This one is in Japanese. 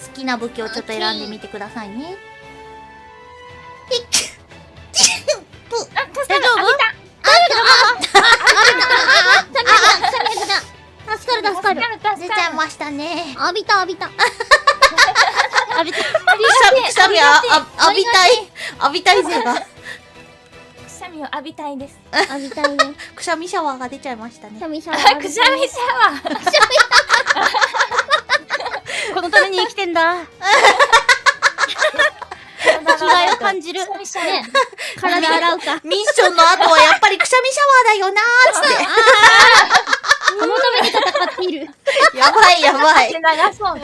好きな武器をちょっと選んでみてくださいね。大丈夫？助かる助かる。出ちゃいましたね。浴びた浴びた。浴びた。くしゃみ浴びたい。浴びたいぜが。くしゃみを浴びたいです。浴びたいね。くしゃみシャワーが出ちゃいましたね。くしゃみシャワー。くしゃみシャワー。このために生きてんだ。生きがいを感じる。ね。体洗うか。ミッションの後はやっぱりくしゃみシャワーだよなーっつそのために戦っている。って。やばいやばい。長そう。